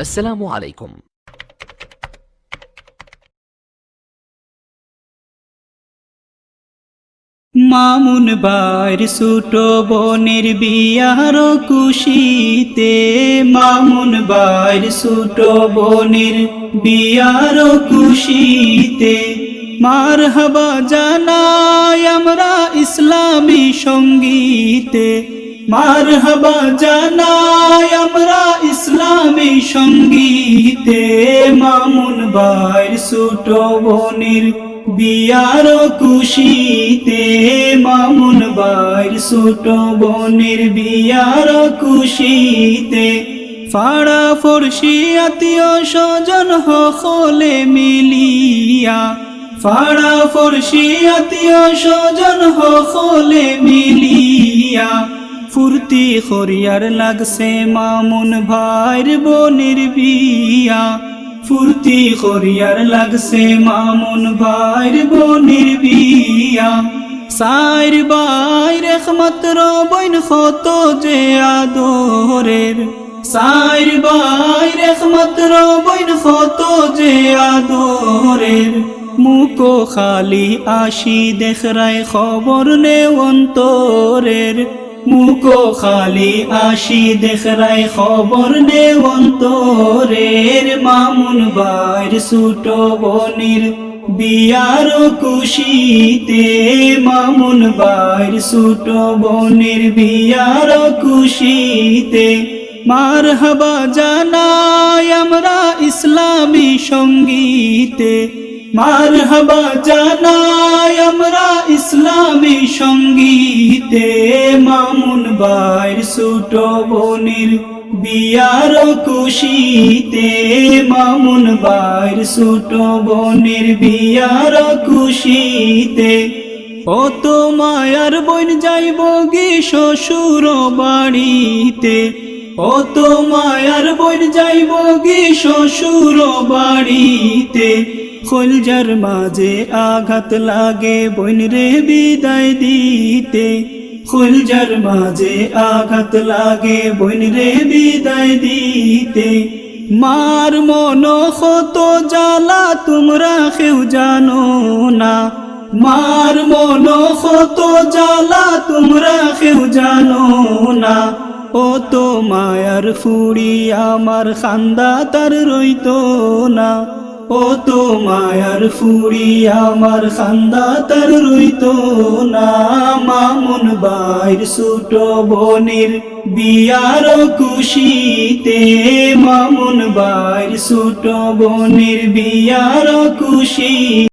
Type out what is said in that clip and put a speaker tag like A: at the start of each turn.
A: আসসালামু আলাইকুম।
B: মামুন ভাইয়ের ছোট বোনের বিয়ার খুশিতে, মামুন ভাইয়ের ছোট বোনের বিয়ার খুশিতে মারহাবা জানাই আমরা ইসলামী সঙ্গীতে, মারহাবা জানাই আমরা ইসলামী সঙ্গীতে। মামুন ভাইয়ের ছোট বোনের বিয়ার খুশিতে, মামুন ভাইয়ের ছোট বোনের বিয়ার খুশিতে ফাড়া ফরসি আত্মীয় স্বজন হলে মিলিয়া, ফাড়া ফরসি আত্মীয় স্বজন হলে মিলিয়া ফুর্তি খরিয়ার লাগছে মামুন ভাইয়ের বোনের বিয়া, ফুর্তি খরিয়ার লাগছে মামুন ভাইয়ের বোনের বিয়া। সাইর ভাইয়ের একমাত্র বোন কত যে আদরের, সাইর ভাইয়ের একমাত্র বোন কত যে আদরের। মুখো খালি আসি দেখরায় খবর নে অন্তরের, মুখো খালি আসি দেখরায় খবর নে অন্তরের। মামুন ভাইয়ের ছোট বোনের বিয়ার খুশিতে, মামুন ভাইয়ের ছোট বোনের বিয়ার খুশিতে মারহাবা জানাই আমরা ইসলামী সঙ্গীতে, মারহাবা জানাই আমরা ইসলামী সঙ্গীতে। মামুন ভাইয়ের ছোট বোনের বিয়ার খুশিতে, মামুন ভাইয়ের ছোট বোনের বিয়ার খুশিতে ও তো মায়ার বোন যাইব গে শ্বশুর বাড়িতে, ও তো মায়ার বোন যাইব গে শ্বশুর বাড়িতে। কলজার মাঝে আঘাত লাগে বোন রে বিদায় দিতে, কলজার মাঝে আঘাত লাগে বোন রে বিদায় দিতে। মার মন কত জ্বালা তোমরা কেউ জানো না, মার মন কত জ্বালা তোমরা কেউ জানো না। ও তো মায়ার ফুড়ি আমার খান্দা তার রইতো না, ও তো মায়ার ফুড়ি আমার খান্দা তার রইতো না। মামুন ভাইয়ের ছোট বোনের বিয়ার খুশিতে, মামুন ভাইয়ের ছোট বোনের বিয়ার খুশি।